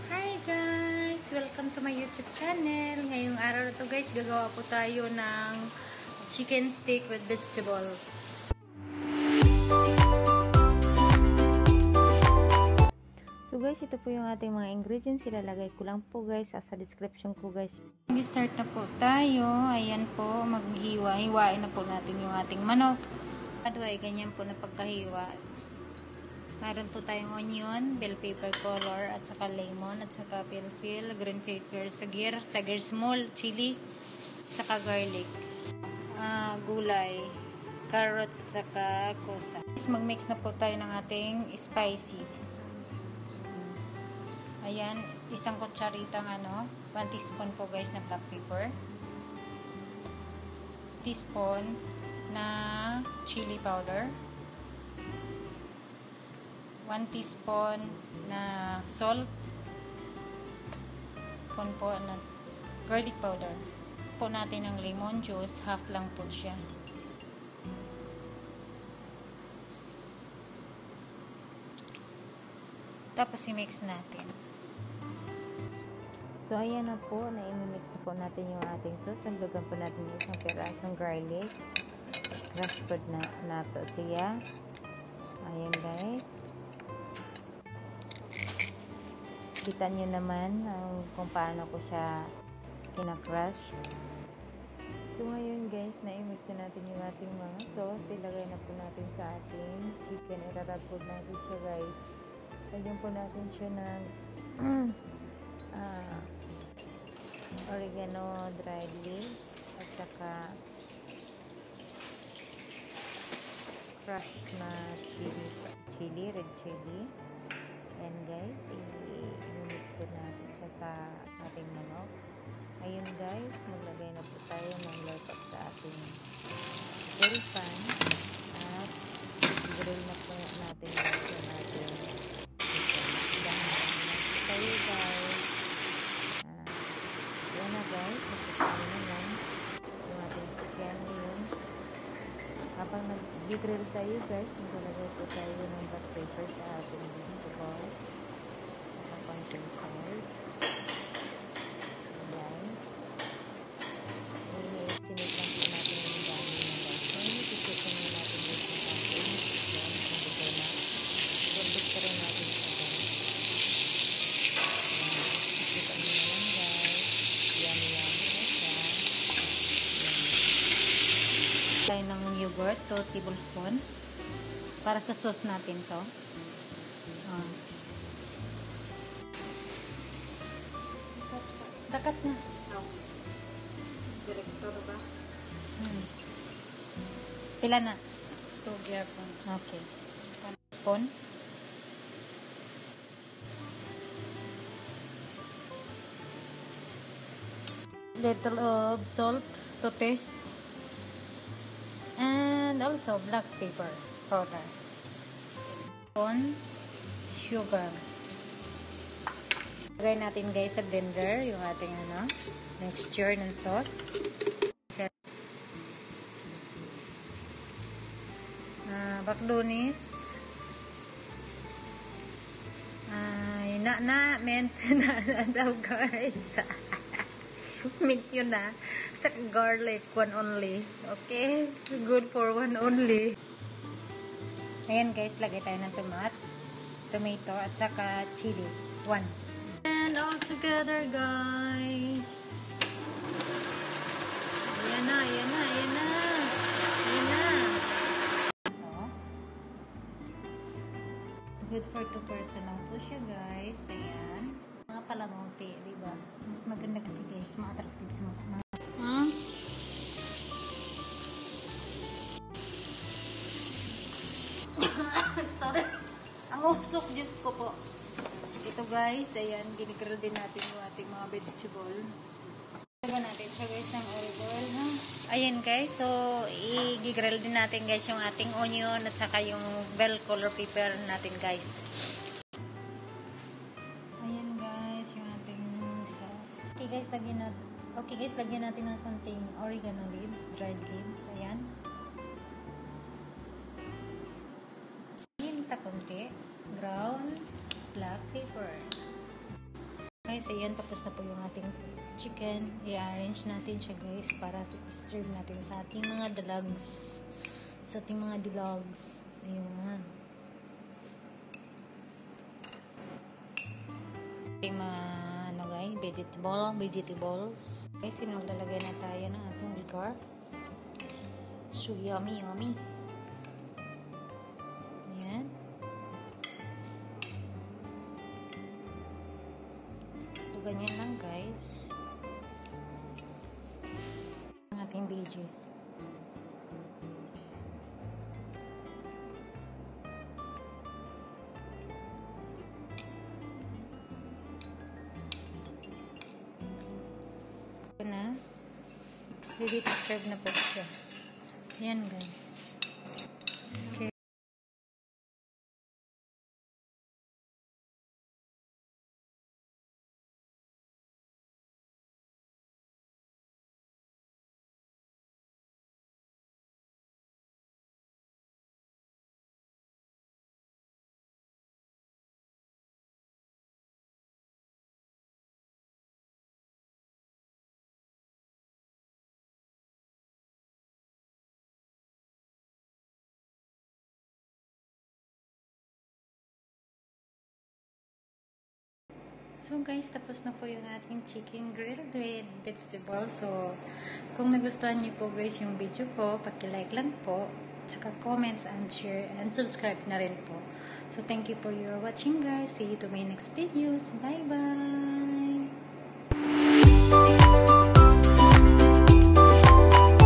Hi guys! Welcome to my YouTube channel. Ngayong araw na to guys, gagawa po tayo ng chicken steak with vegetable. So guys, ito po yung ating mga ingredients. Ilalagay ko lang po guys sa description ko guys. Mag-start na po tayo. Ayan po, maghiwa-hiwain na po natin yung ating manok. Ay ganyan po na pagkahiwa. Meron po tayong onion, bell pepper color, at saka lemon, at saka pilpil, green pepper, sagir small, chili, saka garlic, gulay, carrots, at saka kosa. Mag-mix na po tayo ng ating spices. Ayan, isang kutsaritang 1 teaspoon po guys na black pepper, teaspoon na chili powder, 1 teaspoon na salt, teaspoon po na garlic powder. Po natin ng lemon juice, half lang po siya. Tapos i-mix natin. So ayan na po, na-mix na po natin yung ating sauce. Nagdagan po natin yung isang pirasong garlic. Crush po na to siya. Ayan guys. Kita nyo naman kung paano ko siya kinakrush. So ngayon guys, na-mix na natin yung ating mga sauce. Ilagay na po natin sa ating chicken. Irarag po natin siya guys. Lagyan po natin siya ng oregano, dried leaves, at saka crushed na chili, red chili. And guys, i-mix po natin siya sa ating manok. Ayun guys, maglagay na po tayo ng laptop sa ating grill pan at i-grill na po natin yung ating chicken. Tayo guys. Yan na guys, masasama na yan yung ating chicken yun. Habang nag-grill tayo guys, maglalagay po tayo ng black pepper sa ating vegetable. Saka konting salt. Guys. Sinit lang po natin yung dami na guys. So, itisipin na natin yung ating chicken. Kung gusto na. Gurbit ka rin natin sa guys. Itisipin nyo na lang guys. Yummy na siya. Tayo ng yogurt, 2 tablespoon. Para sa sauce natin to. Sakat na. Director ba? Pila na? 2 gyapon. Okay. 1 spoon. Little of salt to taste. And also black pepper powder. Sugar. Lagay natin guys sa blender yung ating mixture ng sauce. Baklunis. Mint na daw guys. Mint yun na. Tsaka garlic, 1 only. Okay? Good for 1 only. Ayan guys, lagay tayo ng tomato, at saka chili. 1. And all together guys. Ayan na, ayan na, ayan na. Ayan na. Sauce. Good for 2 person lang po siya guys. Ayan. Mga palamuti, diba? Mas maganda kasi guys, ma-attractive sa mukha. Sorry. Ang usok, Diyos ko po. Ito guys, ayan, ginigrill din natin yung ating mga vegetable. Lagyan natin siya guys ng olive oil, ha? Ayan guys, so i-grill din natin guys yung ating onion at saka yung bell color pepper natin guys. Ayan guys, yung ating sauce. Okay guys, lagyan natin ng konting oregano leaves, dried leaves. Ayan. Konti, ground black pepper. Guys, ayan, tapos na po yung ating chicken. I-arrange natin siya, guys, para serve natin sa ating mga dalags. Sa ating mga dilogs. Ayun. Ating mga, ano guys, vegetables. Guys, maglalagay na tayo ng ating liquor. So, yummy, yummy. Ayan. So, ganyan lang, guys. Ang ating veggie. Na ready to serve na po siya. Ayan, guys. Okay. So guys, tapos na po yung ating chicken grilled with vegetables. So, kung nagustuhan niyo po guys yung video ko, paki-like lang po, saka comments and share and subscribe na rin po. So, thank you for your watching guys. See you to my next videos. Bye-bye!